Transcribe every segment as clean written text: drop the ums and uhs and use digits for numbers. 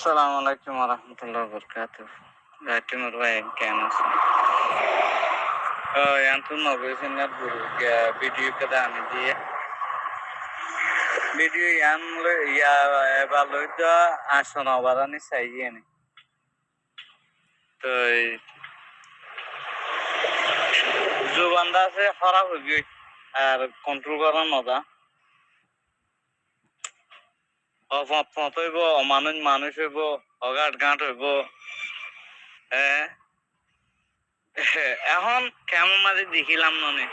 আসসালামু আলাইকুম ওয়া বারাকাতুহু। Gatimur ভাই কেমন আছেন? yantu নবীন না গুরু ভিডিও kada আমি দিয়ে ভিডিও yan ya ভালো তো আসন আবারানি চাইয়ে নি তো জুবানদা সে খারাপ হয়ে গই আর কন্ট্রোল করা নদা অপত হইব অমানুষ মানুষ হইব অগাট গাঁট হইব হ্যাঁ এখন কেমন মাঝে দেখিলাম মনে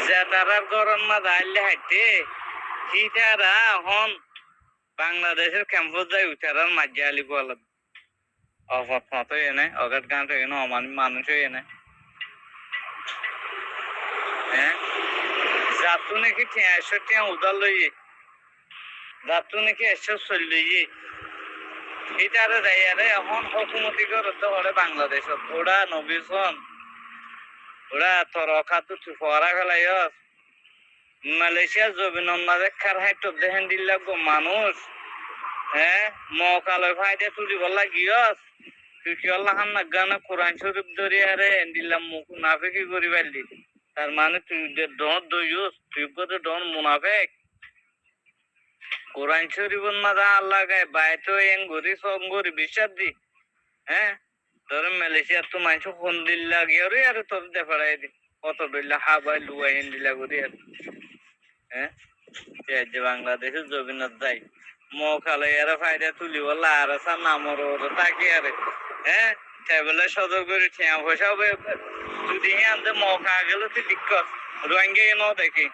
যে তারা গরম মাঝে আইলে হাইতে সীতারা এখন বাংলাদেশের ক্যাম্পাস যাই উঠারার মাঝে আলি বলা অপত এনে অগাট গাঁট এনে অমানুষ মানুষ এনে হ্যাঁ যাতু নাকি ৬৩ উদার লইয়ে যাতু নাকি ১৪০ লইয়ে সীতারা যাইয়ারে এখন হকুমতি করতে হলে বাংলাদেশত ওরা নবীন ওরা তরকাতু ফরা ফেলাই মালয়েশিয়া জবিনন মাঝে খার হাইট দেখেন দিল লাগবো মানুষ হ্যাঁ মকালয় ফাইদে তুলি বলা গিয়স তুই কি আল্লাহ না গানা কোরআন শরীফ ধরিয়ারে দিলাম মুখ নাফেকি করি পারলি তার মানে তুই ডন দইস তুই কত ডন মুনাফেক কোরআন শরীফের মাঝে আল্লাহ গায়ে বাইতো এং গরি সং গরি বিশ্বাস দি হ্যাঁ তোর মালয়েশিয়া তো মানুষ ফোন দিল লাগিয়ে রে আর তোর দেখাড়াই দি কত দিল্লা হাবাই লুয়াই দিলা করি আর হ্যাঁ যে বাংলাদেশের জবিনত যাই মৌখালে এরা ফায়দা তুলি বললা আর নামর তাকে আরে হ্যাঁ টেবিলে সদর করে ঠিয়া পয়সা যদি আনতে মৌখা গেল তুই দিক্কত রোহিঙ্গা ন দেখি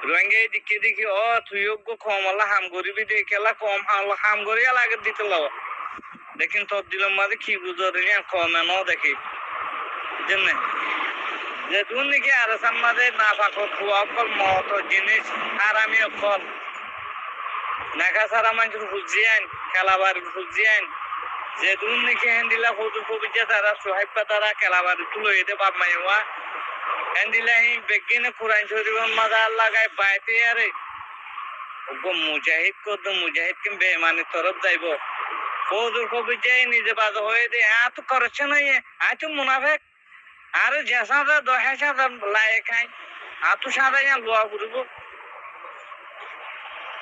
রোহিঙ্গা দিকে দেখি তুই কম আল্লাহ হাম করিবি দেখেলা কম হাম করি আগে দিতে লাও দেখিন তোর দিলাম মাঝে কি বুঝরি কমে ন দেখি বুঝলেন যে তুই নাকি আর মাঝে না পাকল অকল মত জিনিস আর আমি অকল নাকা সারা মানুষ বুঝিয়েন খেলাবার বুঝিয়েন যে তুই নাকি হ্যান্ডিলা ফটো কবিতা তারা সোহাইবা তারা খেলাবার তুলো এতে বাপ মাইওয়া হ্যান্ডিলা হি বেগিনে কোরআন শরীফের মাঝে আল্লাহ গায়ে বাইতে আরে ওগো মুজাহিদ কত মুজাহিদ কিন বেমানি তরফ যাইব ফজর কবিতা নিজে বাজ হয়ে দে এত করছে না এত মুনাফেক আরে জেসাদা ১০,০০০ লাই খাই আতো সাদা লোয়া করব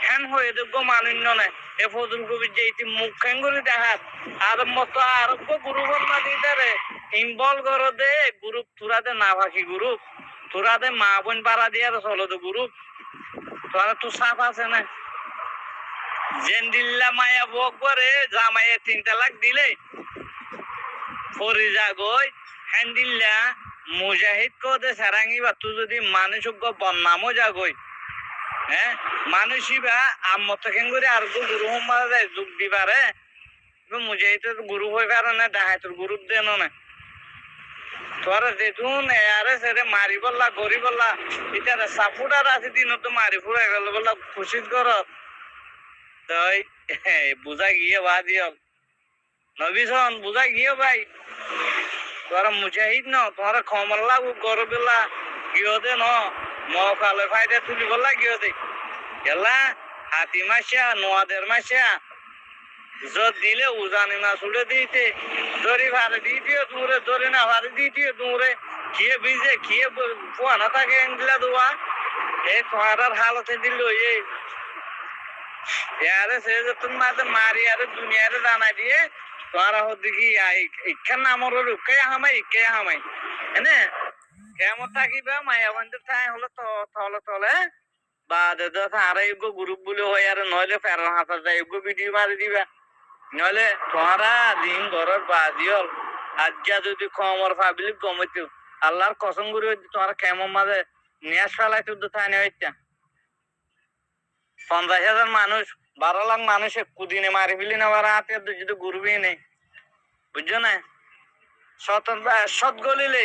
হ্যান হয়ে দেখবো মানিন্য নাই এ ফজল কবির যে ইতি মুখ খান করে দেখাত আর মতো আর গ্রুপের মাঝে তারে ইনভলভ করো দে গ্রুপ তোরাতে না ভাসি গ্রুপ তোরাতে মা বোন পাড়া দিয়ে চলো তো গ্রুপ তোরা তো সাফ আছে না জেন দিল্লা মায়া বক করে জামাইয়ে ৩ তালাক দিলে ফরি যাগই হ্যান দিল্লা মুজাহিদ কদে সারাঙ্গি বা তুই যদি মানুষজ্ঞ বন্নামও যাগই হ্যাঁ মানুষই বা আম্মত করে আর গুরু মারা যোগ দিবারে মুজাহিদের গুরু হয়ে পারে না ডাহাইতের গ্রুপ দেন না তোরা যেতুন আরে সেরে মারি বললা গরি বললা এটা সাপোর্টার আছে দিন তো মারি ফুরাই গেল বললা খুশি কর তাই বুঝা গিয়ে বা দিও নবীন বুঝা গিয়ে ভাই তোরা মুজাহিদ ন তোরা খমর লাগু গরবেলা গিয়ে দে ন মকালে ফায়দা তুলি বললা গিয়ে দে গেলা হাতি মাসিয়া নোয়াদের মাসিয়া যত দিলে উজানি না ছুড়ে দিতে দড়ি ভাড়ে দিতে দূরে দড়ি না ভাড়ে দিতে দূরে খেয়ে ভিজে খেয়ে পোয়ানা থাকে দিলা দোয়া এই তোমার হালতে দিল ইয়ারে সে তুমি মাঝে মারি আরে দুনিয়ারে জানা দিয়ে তোরা দেখি ইখান নামর উকে হামাই এনে কেমন থাকিবা মায়া বন্ধুর ঠাই হলো তলে তলে বা আরে গ্রুপ বলে হয় আর নইলে ফেরার হাতে যায় ভিডিও মারি দিবা নইলে তোরা দিন ঘরের বাদিও আজ্ঞা যদি কমর পাবলিক কমিত আল্লাহর কসম করে তোরা কেমন মাঝে নিয়াস ফেলাই তো ঠাই নেই ৫০,০০০ মানুষ ১২ লাখ মানুষ কুদিনে মারি ফেলি না হাতে যদি ঘুরবি নেই বুঝছো না সৎ গলিলে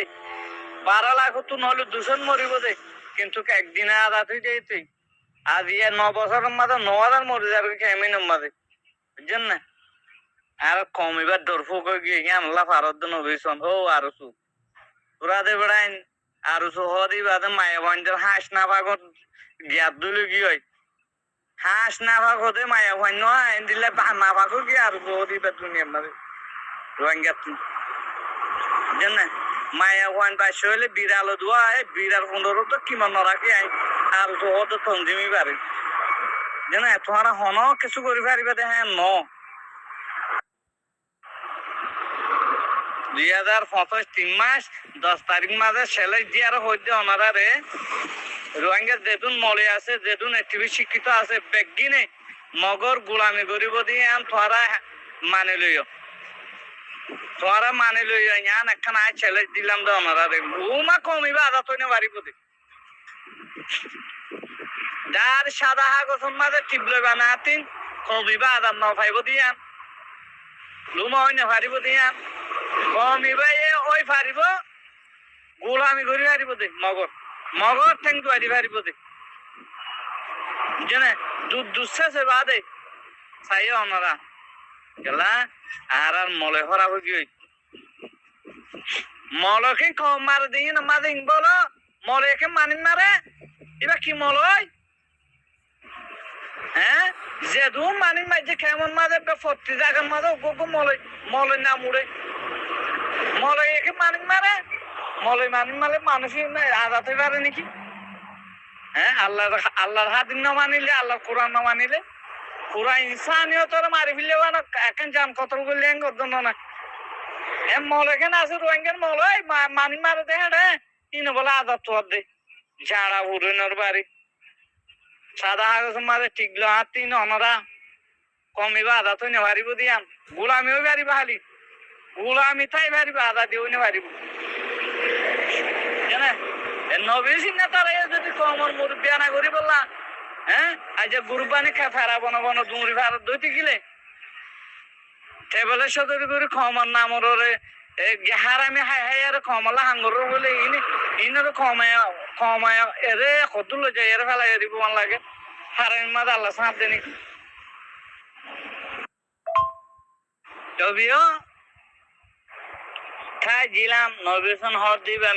১২ লাখ তো নহলে ২০০ মরিব দে কিন্তু একদিনে আদা তুই যাইতে আজ ৯ বছরের মাঝে ৯,০০০ মরে যাবে কেমিনের মাঝে বুঝছেন না আর কমিবার দরফুক গিয়ে আল্লাহ ফারদ নবীন ও আরো সু তোরা দে বেড়াইন আরো সু হদি বাদে মায়া বন্ধের হাঁস না পাগত গ্যাপ দিলে কি হয় হাঁস না ভাগ হতে মায়া হয় নয় দিলে না ভাগো কি আর দিবে দুনিয়ার মাঝে রোহিঙ্গা জানে মায়া ওয়ান বাইশ হইলে বিড়াল দোয়া বিড়াল 15 তো কিমান নরাকি আই আর তো অত তঞ্জিমি পারে জানে তোমার হন কিছু করি পারিবে দেখে ন 2025 3 মাস 10 তারিখ মাঝে ছেলে দিয়ে আর হইতে অনারারে রোহিঙ্গা যেতুন মলে আছে যেতুন টিভি শিক্ষিত আছে বেগিনে মগর গোলামি করিব দিয়ে আন তোরা মানে লইও তোরা মানে লইও ইয়ান একখান আয় ছেলে দিলাম দে অনারারে ঘুমা কমিবা আদা তৈনে বাড়ি পদে যার সাদা হাগসন মাঝে টিপলে বানাতিন কমিবা আদা ন ফাইব দিয়ান লুমা হইনে ফারিব দিয়ান কমিবা এ ওই ফারিব গোলামি করি ফারিব দে মগর মগর ঠেং দুয়ারি ফারিব দে জানে দুধ দুঃশাসে বাদে চাই অনরা গেলা আর আর মলে হরা হয়ে গিয়ে মলকে কম মারে দিই না মাঝে বলো মলেকে মানিন মারে এবার কি মল হ্যাঁ যে দু মানিন মাঝে কেমন মাঝে ফর্তি জায়গার মাঝে ওগো মলে মলে না মুড়ে মলে একে মানিন মারে মলে মানিন মারে মানুষ আদাতে পারে নাকি হ্যাঁ আল্লাহর হাদিন না মানিলে আল্লাহ কোরআন না মানিলে পুরা ইনসানিও তোর মারি ফেললে এখন জান কতল করলে জন্য না এম মল এখানে আছে রোহিঙ্গার মল মানি মারে দেখে রে ইনো বলে আদার তোর দে ঝাড়া উড়নের বাড়ি সাদা হাগজ মাঝে টিকলো হাত তিন অনরা কমিবা আদা তো নে পারিব দিয়ান গোলামিও পারিব হালি গোলামি তাই পারিব আদা দিও নে পারিব জানে নবী সিংহে তারা যদি কমর মুরব্বী আনা করি বললা হ্যাঁ আজ গুরুবানি খা ফেরা বন বন দুমরি ফেরা দইতে গিলে টেবলের সদরি করে খমর নামরে হারামি হাই হাই আর খমলা হাঙ্গর বলে ইনের খমায় এরে কতুল যায় এর ফেলা এরিব মান লাগে হারামি মাদ আল্লাহ সাঁত দেনি তবিও খাই দিলাম নবীন হর দিবে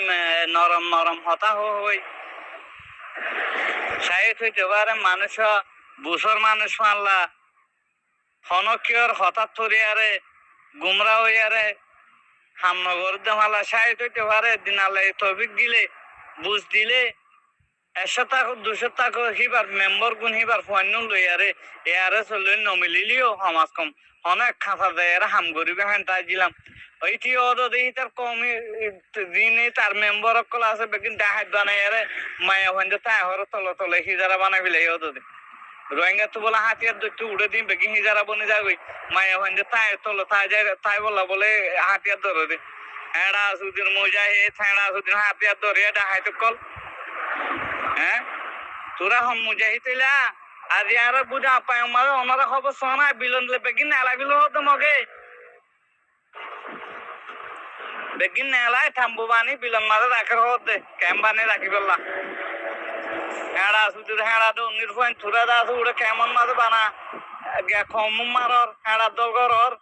নরম নরম হতা হই সাইড হইতে পারে মানুষ বুসর মানুষ মানলা হনকিয়র হঠাৎ থরিয়ারে গুমরা হইয়ারে হামনগর দেমালা সাইড হইতে পারে দিনালে তবিক দিলে বুঝ দিলে 100 টাকা 200 টাকা হিবার মেম্বার গুণ হিবার ফন্য লইয়ারে এয়ারে চলে নমিলিলিও সমাজ কম অনেক খাঁচা দেয় হাম গরিবে হ্যাঁ তাই দিলাম ওইটি অদ দেখি তার কমি দিনে তার মেম্বার অকল আছে বেকিন ডাহাত বানাই আরে মায়া ভান্ডে তাই হর তলে তলে হিজারা বানাই বিলাই অদ দে রোহিঙ্গা তো বলে হাতিয়ার দৈত্য উড়ে দিন বেকিন হিজারা বনে যাবে মায়া ভান্ডে তাই তলে তাই যায় তাই বলা বলে হাতিয়ার ধরে দে হেঁড়া সুদিন মোজা হে ঠেঁড়া সুদিন হাতিয়ার ধরে ডাহাই তো কল হ্যাঁ তোরা হম মুজাহিদ হইলা আর ইয়ারা বুঝা পায় আমাদের ওনারা খবর শোনা বিলন বেগিন নেলা বিল হতো মগে বেগিন নেলায় থাম্বু বানি বিলন মাঝে রাখার হতে ক্যাম্প বানি রাখি বললা হেঁড়া সুদির হেঁড়া তো নির্ভয় থুরা দাস উড়ে কেমন মাঝে বানা কম মারর হেঁড়া দলগরর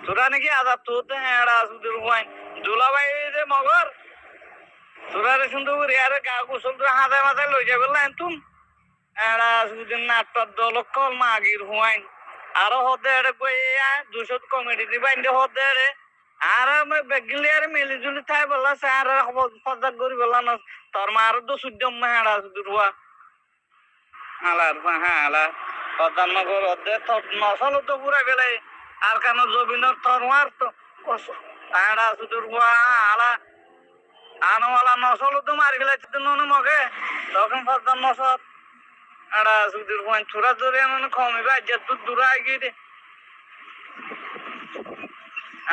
তোরা নাকি আজাদ তোতে হেঁড়া সুদির হুয়াই দুলাভাই যে মগর তোরা রে সুন্দর ইয়ারে গা গোসল হাতে মাথায় লই যাবে তুম এরা সুদিন নাটক দল কল মাগির হুয়াইন আরো হতে এড়ে কইয়া 200 কমিটি দিবাইন্দে হতে এড়ে আর আমি বেগলি আর মিলিজুলি থাই বললা স্যার ফজা করি বললা না তোর মার তো সূর্যম হেড়া সুদূর হুয়া আলার হ্যাঁ আলা প্রধান নগর হতে তোর নসল তো পুরা বেলে আর কেন জবিনর তোর মার তো হেড়া সুদূর হুয়া আলা আনোয়ালা নসল তো মারি ফেলাইছে নুন মগে তখন প্রধান নসল এড়া সুদূর হুয়াইন থোড়া ধরে মানে কমিবা যে দূর আগিয়ে দে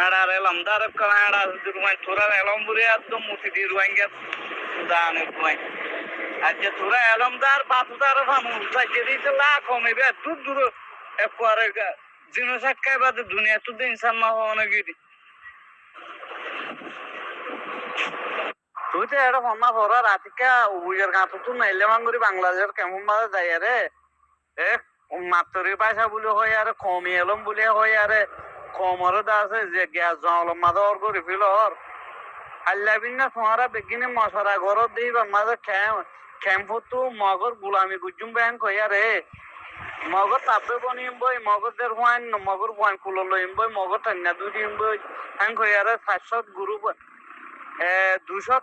এড়ার এলাম দারব করা এড়া সুদূর হুয়াইন থোড়া এলাম বুড়ে একদম মুঠি দিয়ে রুয়াইঙ্গে দানে হুয়াইন আর যে থোড়া এলাম দার বাতু দার ভামু সাইজে দিতে লা কমিবে দূর একবারে জিনিস আটকাই বাদে দুনিয়া তো ইনসান না হওয়া গিয়ে তুই তো এটা ভাবনা পড়া রাতিকা উইয়ের গাঁতো তো নাইলে মাঙ্গুরি বাংলাদেশের কেমন মাঝে যাই আরে এ মাতরি পয়সা বলে হয় আরে কমি এলম বলে হয় আরে কমর আছে যে গ্যাস জলম মাঝে অর করে ফেল অর আল্লাহ বিন না তোমারা বেগিনে মশারা ঘর দিই বা মাঝে ক্যাম্পতো মগর গুলামি গুজুম ব্যাংক হইয়ারে মগর তাপে বনিম বই মগরদের ওয়াইন মগর ওয়াইন কুলো লইম বই মগর টান্না দুদিম বই হ্যাং হইয়ারে 500 গ্রুপ 200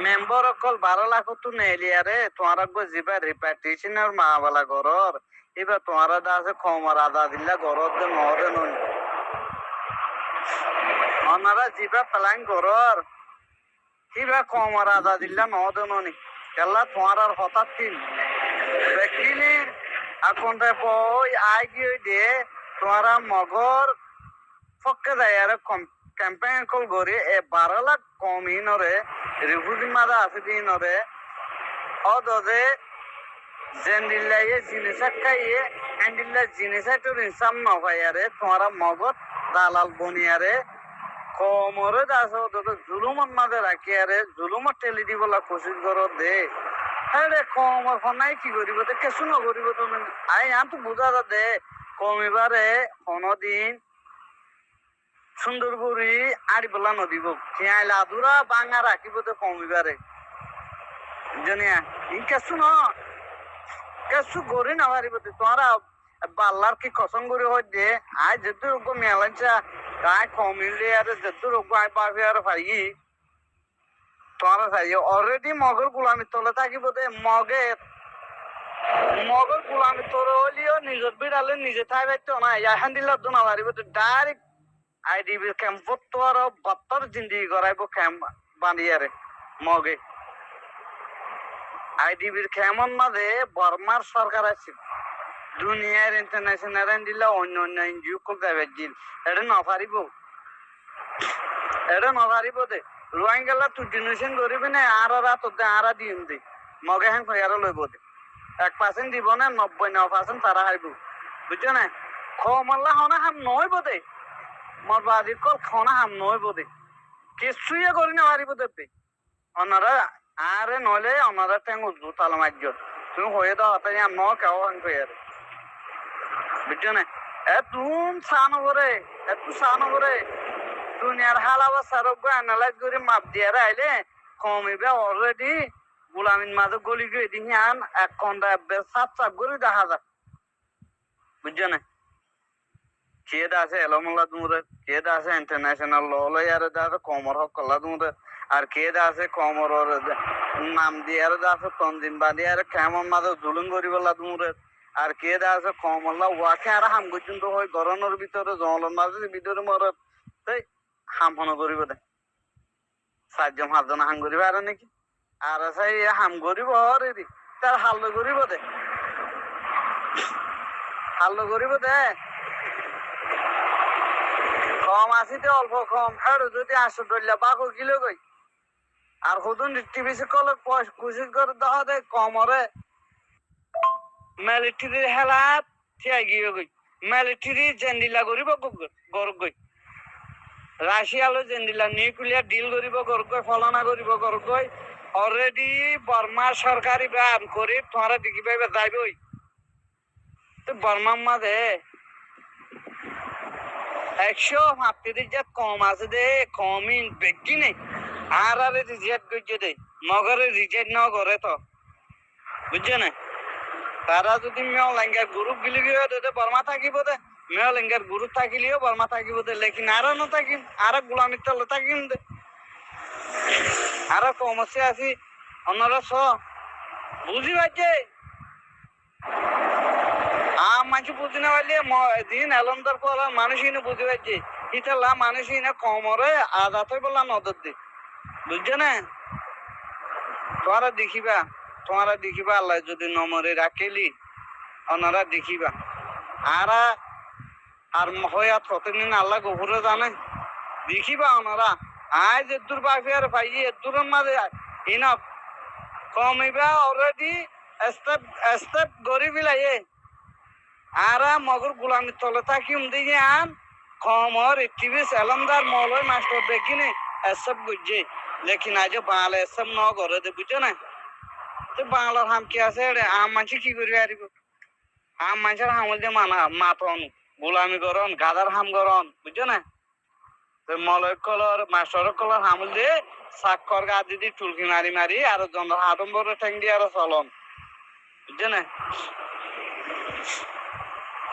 মেম্বার অকল 12 লাখ তো নেলিয়ারে তোমার গো জিবা রিপার্টিশনের মাবালা গরর এবার তোমারা দা আছে খমর আদা দিল্লা গরর দে মরে নন ওনারা জিবা প্ল্যান গরর কিবা খমর আদা দিল্লা নদে ননি কেলা তোমার আর হঠাৎ তিন দেখিলি এখন বই আই গিয়ে দিয়ে তোমারা মগর ফক্কে যায় আর ক্যাম্পেইন কল গরি 12 লাখ কমি নরে রিফিউজি মাদা আছে দিন নরে অদে জেন্দিল্লাইয়ে জিনিসা খাইয়ে এন্ডিল্লা জিনিসা তো ইনসাম নভাইয়ারে তোমারা মগত দালাল বনিয়ারে কমরে দাসো তো জুলুমত মাঝে রাখিয়ারে জুলুমত ঠেলি দিবলা কোশিশ করো দে হ্যাঁ রে কমর ফনাই কি করিব তো কেসু নকরিব তুমি আই আন তো বুঝা যা দে কমিবারে কোনদিন সুন্দরপুরি আড়ি বলা নদীব খেয়াই লাদুরা বাঙা রাখিব তো কমিবারে জানিয়া ই কেসু ন কেসু গরি না পারিব তোরা বাল্লার কি কসম করে হয় দে আই যেহেতু রোগ মেলাঞ্চা গায়ে কমিলে আর যেহেতু রোগ আই পাবি আর পারি তোরা চাই অলরেডি মগর গুলামি তলে থাকিব দে মগর গুলামি তোর হলিও নিজের বিড়ালে নিজে থাই পাইতো না ইয়াহান দিলে তো না পারিব তো ডাইরেক্ট আইডিবি ক্যাম্পত তো আর বাত্তর জিন্দিগি করাইব ক্যাম্প বানিয়ারে মগে আইডিবির ক্যাম্পর মাঝে বর্মার সরকার আছে দুনিয়ার ইন্টারন্যাশনাল দিলে অন্য অন্য এনজিও কল যাবে জিল এটা নভারিব দে রোহিঙ্গালা তুই ডিনেশন করিবি না আর রাত আর দিম দে মগে হ্যাঁ কয়ার লইব দে 1% দিব না 99% তারা হাইব বুঝছো না খমল্লা হনা হাম নইব দে মোর বাদি কল খনা হাম নইব দে কিছুই করি না পারিব দে ওনারা আরে নলে ওনারা টেং উজু তালা মাজ্য তুমি হয়ে দাও তাই আম ন কেউ হাং কয়ার বুঝছো না তুম সানো করে দুনিয়ার হালাবা সারক অ্যানালাইজ করে মাপ দিয়ে আইলে কমিবে অলরেডি গুলামিন মাঝে গলি গিয়ে দিহি আন 1 ঘন্টা 7 করে দেখা যা বুঝছো না কেদা আছে এলমল্লা দুমরে কেদা আছে ইন্টারন্যাশনাল ল লয়ারে দা কমর হক কল্লা দুমরে আর কেদা আছে কমর নাম দিয়ে আছে তনজিম বাদি আর কেমন মাঝে জুলুম করিবলা দুমরে আর কেদা আছে কমল্লা ওয়াকে আর হাম পর্যন্ত হয় গরনের ভিতরে জলের মাঝে ভিতরে মরে তাই হাম হন করিব দে 4-5 হাম করিব আর নাকি আর আছে হাম করিব রে তার হাল করিব দে কম আসিতে অল্প কম ফেরো যদি 800 ডল্লা বাকো কিলো গই আর হুদুন টিভিসি কল কোশিশ করে দেওয়া দে কমরে মিলিটারি হেলাত থিয়া গিয়ে গই মিলিটারি জেন্দিলা করিব গরক গই রাশিয়ালো জেন্দিলা নিউক্লিয়ার ডিল করিব গরক গই ফলনা করিব গরক গই অলরেডি বর্মা সরকারি ব্যান করি তোমরা দেখি পাইবে যাইবই তো বর্মার মাঝে 135 যে কম আছে দে কমই বেশি নেই আর রিজেক্ট করছে দে মগরে রিজেক্ট না করে তো বুঝছো না তারা যদি মেয়লেঙ্গার গ্রুপ গিলি গিয়ে দে বর্মা থাকিব দে মেয়লেঙ্গার গ্রুপ থাকিলেও বর্মা থাকিব দে লেকিন আর নথাকিম আর গোলামির তলে থাকিম দে আর কমসে আছি অন্যরা বুঝি পাইছে মানুষ বুঝি না পারলে দিন এলন্দার পর মানুষই না বুঝি পাইছে ইতালা মানুষই না কমরে আজাত হয়ে বললাম নদর দি বুঝছো না তোমারা দেখিবা আল্লাহ যদি নমরে রাখেলি ওনারা দেখিবা আর হইয়া ততদিন আল্লাহ গভুরে জানে দেখিবা ওনারা আজ এদুর বাফি আর ভাই এদুরের মাঝে ইনফ কমিবা অলরেডি স্টেপ গরিবি লাগে আর মগর গুলামি তলে থাকি দিকে আন কমর টিভিস এলমদার মলয় মাস্টার দেখিনি এসব বুঝছে লেকিন আজ বাংলা এসব ন করে দে বুঝছো না তো বাংলার হাম কি আছে আম মানুষ কি করি পারিব আম মানুষের হামল দিয়ে মাথন গোলামি করন গাদার হাম করন বুঝছো না মলয় কলর মাসর কলর হামুল দিয়ে সাক্ষর গা দিদি টুলকি মারি মারি আর জন আদম্বর ঠেং দিয়ে আর চলন বুঝছে না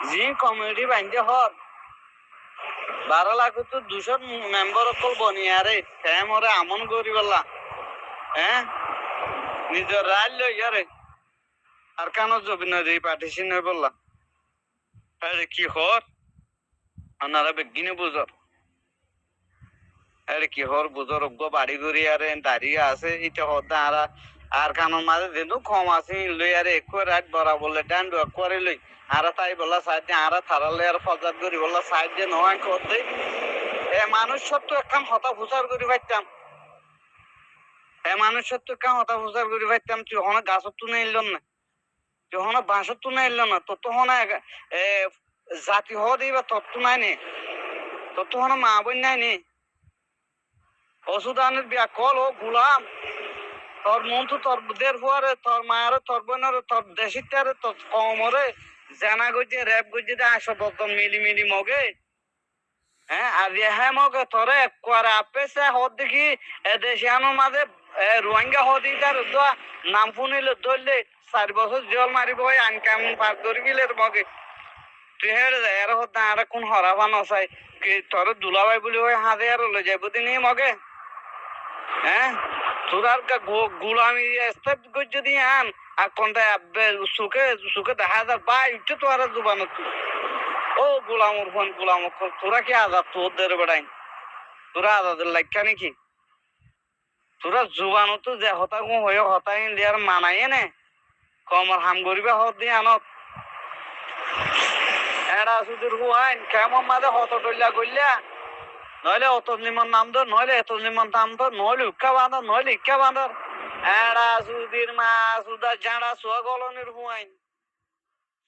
জি কমিউনিটি বাইন্দে হর 12 লাখ তো 200 মেম্বার অকল বনিয়ারে ফ্যামরে আমন করি বললা হ্যাঁ নিজের রাজ লই আরে আর কেন জবিন রে পার্টিশন হয়ে বললা আরে কি হর আনারা বেগিনে বুঝর আরে কি হর বুঝর অজ্ঞ বাড়ি ঘুরি আরে দাঁড়িয়ে আছে এটা হদ্দা আর কানোর মাঝে যেন কম আছে লই আরে একু রাত বরা বললে ডান্ড করে লই আর তাই বললা সাইড দিয়ে আর থারালে আর ফজাত করি বললা সাইড দিয়ে নয় করতে এ মানুষ সত্য একখান হতা ফুসার করি পাইতাম এ মানুষ সত্য একখান হতা ফুসার করি পাইতাম তুই হনা গাছত তুলে এল না তুই হনা বাঁশত তুলে এল না তোর তো হনা জাতি হওয়া দিবা তোর তো নাই নে তোর তো হনা মা বোন নাই নে অসুদানের বিয়া কল ও গুলাম তোর মন তো তোর দের ফুয়ারে তোর মায়ের তোর বোনের তোর দেশিটারে তোর কমরে জানা গজে র্যাপ গজে আসো তোর মিলি মিলি মগে হ্যাঁ আর রেহাই মগে তোরে করে আপেছে হদ দেখি দেশিয়ানোর মাঝে রোহিঙ্গা হদি তার নাম শুনিলে ধরলে 4 বছর জল মারিব আইন কানুন পার ধরি গেলে মগে তুই হেরে যায় আর হদ আর কোন হরাবান চাই কি তোর দুলাভাই বলি ওই হাতে আর লই যাইব দিন মগে হ্যাঁ তোর আর গুলামি স্টেপ যদি আন আর কোনটা সুখে সুখে দেখা যায় বা উঠে তো আর জুবানত ও গোলামর ফোন গোলাম তোরা কি আজাদ তোদের বেড়াই তোরা আজাদের লাগা নাকি তোরা জুবানো তো যে হতা গো হয়ে হতাই দিয়ার মানাইয়ে নে কমর হাম করিবে হত দিয়ে আনত এরা সুদূর হুয়াইন কেমন মাঝে হত টল্লা করলা নইলে অত নিমন নাম ধর নইলে এত নিমন নাম ধর নইলে উক্কা বাঁধর নইলে ইক্কা বাঁধর এরা সুদির মা সুদা জাঁড়া সোয়া গলনের হুয়াইন